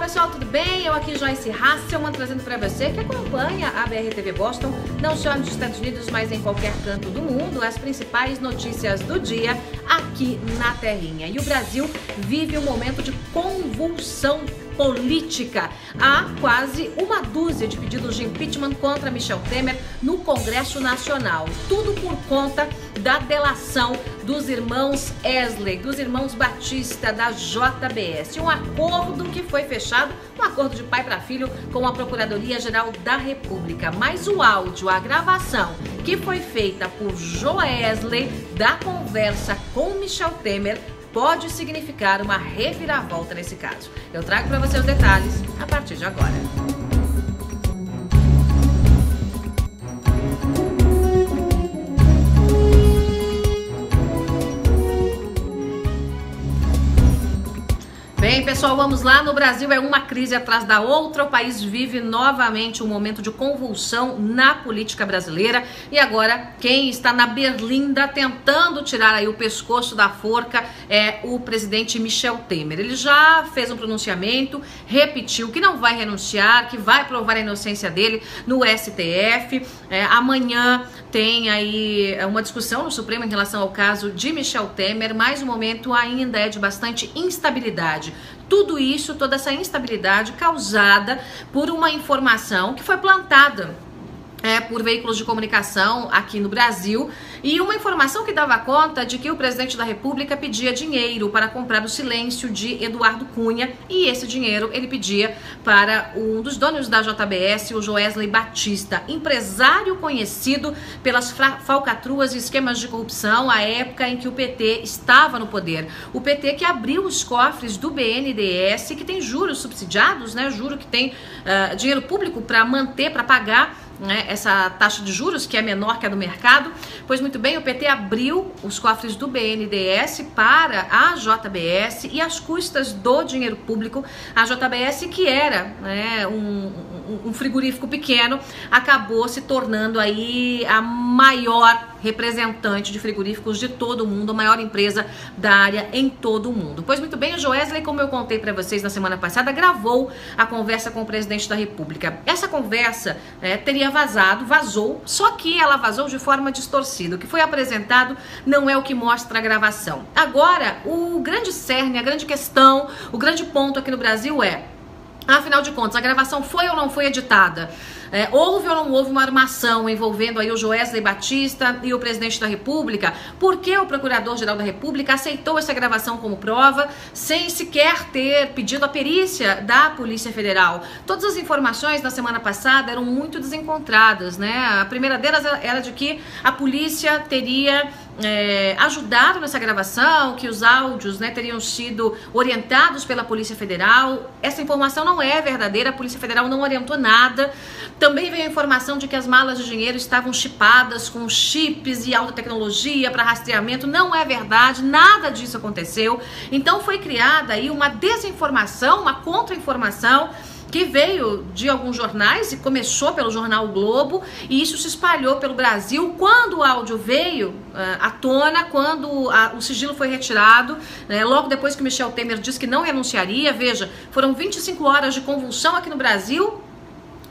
pessoal, tudo bem? Eu aqui, Joyce Hasselman, trazendo para você que acompanha a BR-TV Boston, não só nos Estados Unidos, mas em qualquer canto do mundo, as principais notícias do dia aqui na terrinha. E o Brasil vive um momento de convulsão política. Há quase uma dúzia de pedidos de impeachment contra Michel Temer no Congresso Nacional. Tudo por conta da delação dos irmãos Wesley, dos irmãos Batista, da JBS. Um acordo que foi fechado, um acordo de pai para filho com a Procuradoria-Geral da República. Mas o áudio, a gravação que foi feita por Wesley da conversa com Michel Temer pode significar uma reviravolta nesse caso. Eu trago para você os detalhes a partir de agora. Bem, pessoal, vamos lá. No Brasil é uma crise atrás da outra. O país vive novamente um momento de convulsão na política brasileira. E agora, quem está na berlinda tentando tirar aí o pescoço da forca é o presidente Michel Temer. Ele já fez um pronunciamento, repetiu que não vai renunciar, que vai provar a inocência dele no STF. Amanhã tem aí uma discussão no Supremo em relação ao caso de Michel Temer, mas o momento ainda é de bastante instabilidade. Tudo isso, toda essa instabilidade causada por uma informação que foi plantada por veículos de comunicação aqui no Brasil, e uma informação que dava conta de que o presidente da República pedia dinheiro para comprar o silêncio de Eduardo Cunha, e esse dinheiro ele pedia para um dos donos da JBS, o Wesley Batista, empresário conhecido pelas falcatruas e esquemas de corrupção à época em que o PT estava no poder. O PT que abriu os cofres do BNDES, que tem juros subsidiados, né? Juro que tem dinheiro público para manter, para pagar essa taxa de juros que é menor que a do mercado. Pois muito bem, o PT abriu os cofres do BNDES para a JBS e às custas do dinheiro público, a JBS, que era um frigorífico pequeno, acabou se tornando aí a maior representante de frigoríficos de todo o mundo, a maior empresa da área em todo o mundo. Pois muito bem, o Wesley, como eu contei para vocês na semana passada, gravou a conversa com o presidente da República. Essa conversa teria vazou, só que ela vazou de forma distorcida. O que foi apresentado não é o que mostra a gravação. Agora, o grande cerne, a grande questão, o grande ponto aqui no Brasil afinal de contas, a gravação foi ou não foi editada? Houve ou não houve uma armação envolvendo aí o Wesley Batista e o presidente da República? Por que o Procurador-Geral da República aceitou essa gravação como prova sem sequer ter pedido a perícia da Polícia Federal? Todas as informações na semana passada eram muito desencontradas, né? A primeira delas era de que a polícia teria ajudado nessa gravação, que os áudios teriam sido orientados pela Polícia Federal. Essa informação não é verdadeira, a Polícia Federal não orientou nada. Também veio a informação de que as malas de dinheiro estavam chipadas com chips e alta tecnologia para rastreamento. Não é verdade, nada disso aconteceu. Então foi criada aí uma desinformação, uma contra-informação, que veio de alguns jornais e começou pelo jornal o Globo, e isso se espalhou pelo Brasil. Quando o áudio veio à tona, quando o sigilo foi retirado, logo depois que Michel Temer disse que não renunciaria, veja, foram 25 horas de convulsão aqui no Brasil,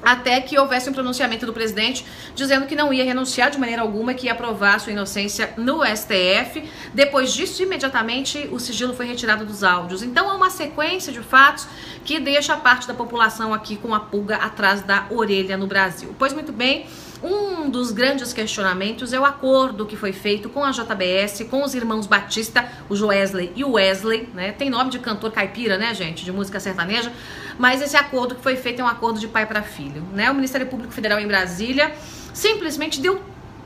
até que houvesse um pronunciamento do presidente dizendo que não ia renunciar de maneira alguma, que ia provar sua inocência no STF. Depois disso, imediatamente, o sigilo foi retirado dos áudios. Então, é uma sequência de fatos que deixa a parte da população aqui com a pulga atrás da orelha no Brasil. Pois muito bem, um dos grandes questionamentos é o acordo que foi feito com a JBS, com os irmãos Batista, o Wesley e o Wesley, Tem nome de cantor caipira, gente, de música sertaneja, mas esse acordo que foi feito é um acordo de pai para filho, O Ministério Público Federal em Brasília simplesmente deu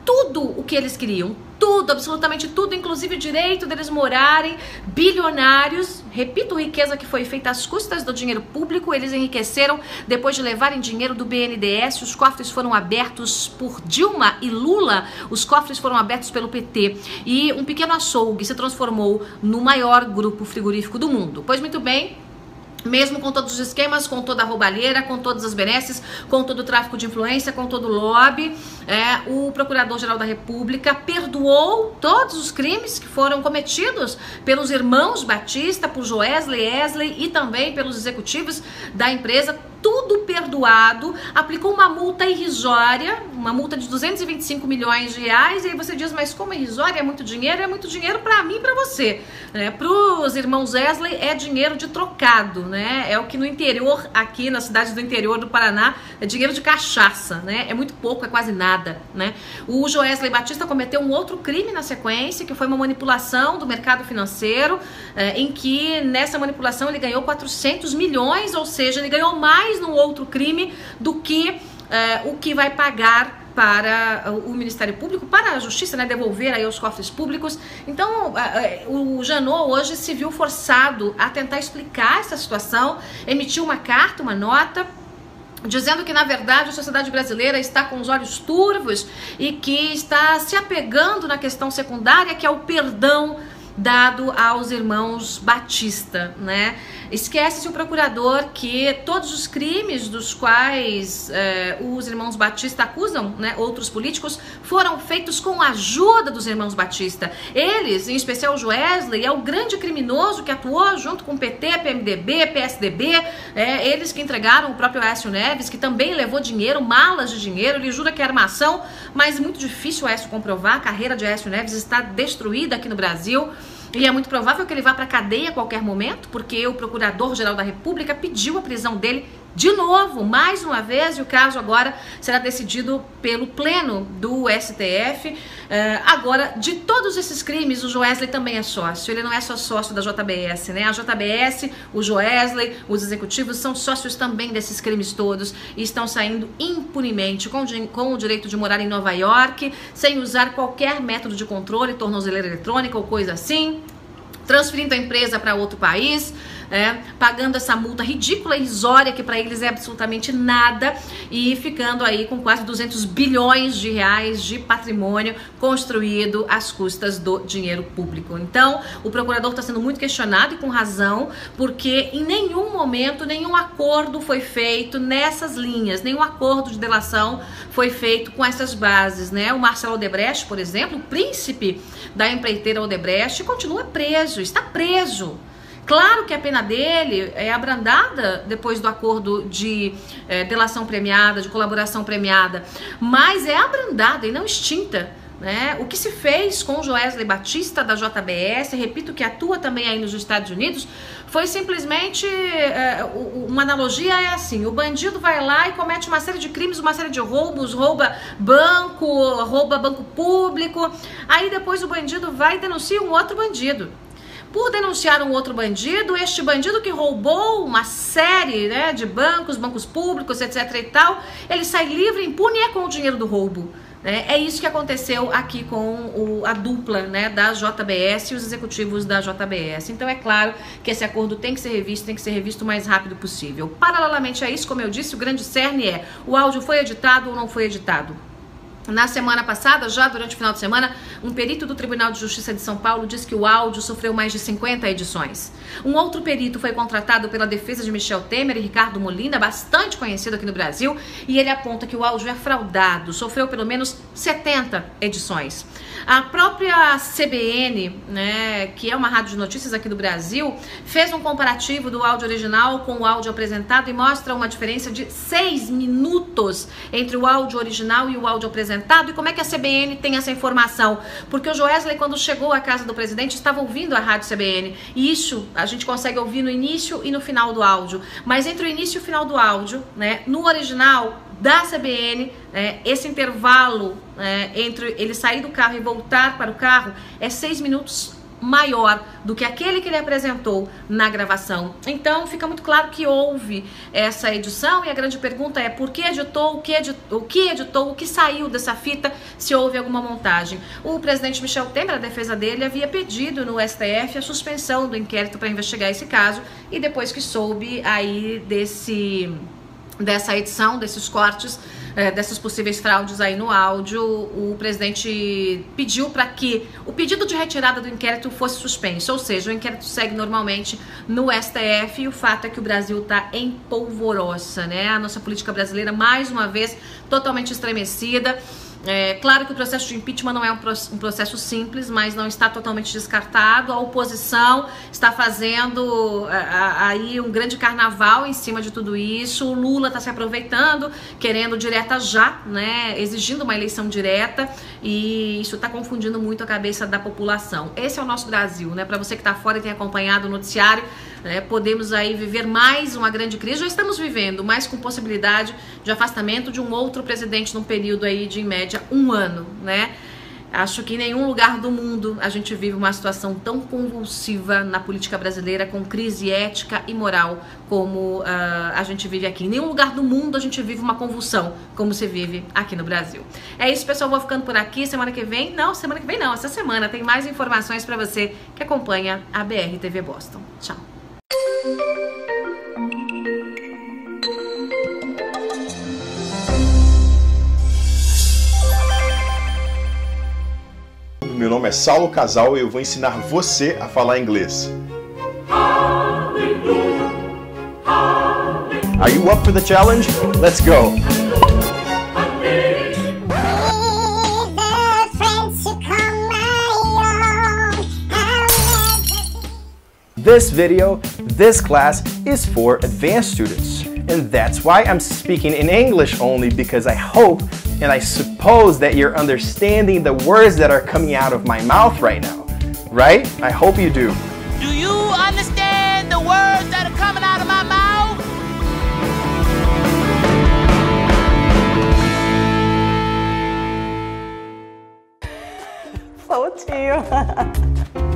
tudo o que eles queriam, tudo, absolutamente tudo, inclusive o direito deles morarem bilionários. Repito, riqueza que foi feita às custas do dinheiro público. Eles enriqueceram depois de levarem dinheiro do BNDES. Os cofres foram abertos por Dilma e Lula, os cofres foram abertos pelo PT, e um pequeno açougue se transformou no maior grupo frigorífico do mundo. Pois muito bem, Mesmo com todos os esquemas, com toda a roubalheira, com todas as benesses, com todo o tráfico de influência, com todo o lobby, o Procurador-Geral da República perdoou todos os crimes que foram cometidos pelos irmãos Batista, por Joesley, Wesley e também pelos executivos da empresa, tudo perdoado, aplicou uma multa irrisória, uma multa de 225 milhões de reais, e aí você diz, mas como é irrisória? É muito dinheiro para mim e para você. Para os irmãos Wesley é dinheiro de trocado, né? É o que no interior, aqui nas cidades do interior do Paraná, é dinheiro de cachaça, né? É muito pouco, é quase nada, né? O Joesley Batista cometeu um outro crime na sequência, que foi uma manipulação do mercado financeiro, em que nessa manipulação ele ganhou 400 milhões, ou seja, ele ganhou mais num outro crime do que o que vai pagar para o Ministério Público, para a Justiça, né, devolver aí aos cofres públicos. Então, o Janot hoje se viu forçado a tentar explicar essa situação, emitiu uma carta, uma nota, dizendo que, na verdade, a sociedade brasileira está com os olhos turvos e que está se apegando na questão secundária, que é o perdão dado aos irmãos Batista, né? Esquece-se o procurador que todos os crimes dos quais os irmãos Batista acusam, né, outros políticos, foram feitos com a ajuda dos irmãos Batista. Eles, em especial o Joesley, é o grande criminoso que atuou junto com o PT, PMDB, PSDB, eles que entregaram o próprio Aécio Neves, que também levou dinheiro, malas de dinheiro. Ele jura que é armação, mas muito difícil o Aécio comprovar. A carreira de Aécio Neves está destruída aqui no Brasil. E é muito provável que ele vá para a cadeia a qualquer momento, porque o Procurador-Geral da República pediu a prisão dele de novo, mais uma vez, e o caso agora será decidido pelo Pleno do STF. Agora, de todos esses crimes, o Joesley também é sócio. Ele não é só sócio da JBS, né? A JBS, o Joesley, os executivos são sócios também desses crimes todos e estão saindo impunemente, com o direito de morar em Nova York, sem usar qualquer método de controle, tornozeleira eletrônica ou coisa assim, transferindo a empresa para outro país, pagando essa multa ridícula, irrisória, que para eles é absolutamente nada, e ficando aí com quase 200 bilhões de reais de patrimônio construído às custas do dinheiro público. Então, o procurador está sendo muito questionado, e com razão, porque em nenhum momento, nenhum acordo foi feito nessas linhas, nenhum acordo de delação foi feito com essas bases, né? O Marcelo Odebrecht, por exemplo, o príncipe da empreiteira Odebrecht, continua preso, está preso. Claro que a pena dele é abrandada depois do acordo de delação premiada, de colaboração premiada, mas é abrandada e não extinta, né? O que se fez com o Joesley Batista da JBS, repito, que atua também aí nos Estados Unidos, foi simplesmente uma analogia é assim: o bandido vai lá e comete uma série de crimes, uma série de roubos, rouba banco público, aí depois o bandido vai e denuncia um outro bandido. Por denunciar um outro bandido, este bandido que roubou uma série, né, de bancos públicos, etc e tal, ele sai livre, impune, e é com o dinheiro do roubo. É isso que aconteceu aqui com a dupla, né, da JBS e os executivos da JBS. Então é claro que esse acordo tem que ser revisto o mais rápido possível. Paralelamente a isso, como eu disse, o grande cerne é: o áudio foi editado ou não foi editado? Na semana passada, já durante o final de semana, um perito do Tribunal de Justiça de São Paulo disse que o áudio sofreu mais de 50 edições. Um outro perito foi contratado pela defesa de Michel Temer e Ricardo Molina, bastante conhecido aqui no Brasil, e ele aponta que o áudio é fraudado, sofreu pelo menos 70 edições. A própria CBN, né, que é uma rádio de notícias aqui do Brasil, fez um comparativo do áudio original com o áudio apresentado e mostra uma diferença de 6 minutos entre o áudio original e o áudio apresentado. E como é que a CBN tem essa informação? Porque o Joesley, quando chegou à casa do presidente, estava ouvindo a rádio CBN. E isso a gente consegue ouvir no início e no final do áudio. Mas entre o início e o final do áudio, né, no original da CBN, esse intervalo entre ele sair do carro e voltar para o carro é 6 minutos maior do que aquele que ele apresentou na gravação. Então fica muito claro que houve essa edição, e a grande pergunta é: por que editou, o que saiu dessa fita, se houve alguma montagem? O presidente Michel Temer, a defesa dele, havia pedido no STF a suspensão do inquérito para investigar esse caso, e depois que soube aí dessa edição, desses cortes, dessas possíveis fraudes aí no áudio, o presidente pediu para que o pedido de retirada do inquérito fosse suspenso, ou seja, o inquérito segue normalmente no STF e o fato é que o Brasil está em polvorosa, né? A nossa política brasileira, mais uma vez, totalmente estremecida. Claro que o processo de impeachment não é um processo simples, mas não está totalmente descartado. A oposição está fazendo aí um grande carnaval em cima de tudo isso. O Lula está se aproveitando, querendo direta já, né, exigindo uma eleição direta, e isso está confundindo muito a cabeça da população. Esse é o nosso Brasil, né? Para você que está fora e tem acompanhado o noticiário, podemos aí viver mais uma grande crise. Já estamos vivendo, mas com possibilidade de afastamento de um outro presidente num período aí de, em média, 1 ano, né? Acho que em nenhum lugar do mundo a gente vive uma situação tão convulsiva na política brasileira, com crise ética e moral como a gente vive aqui. Em nenhum lugar do mundo a gente vive uma convulsão como se vive aqui no Brasil. É isso, pessoal. Vou ficando por aqui. Semana que vem não, essa semana tem mais informações para você que acompanha a BR TV Boston. Tchau. Meu nome é Saulo Casal e eu vou ensinar você a falar inglês. Are you up for the challenge? Let's go! This video, this class is for advanced students. And that's why I'm speaking in English only, because I hope and I suppose that you're understanding the words that are coming out of my mouth right now. Right? I hope you do. Do you understand the words that are coming out of my mouth? Floatinho.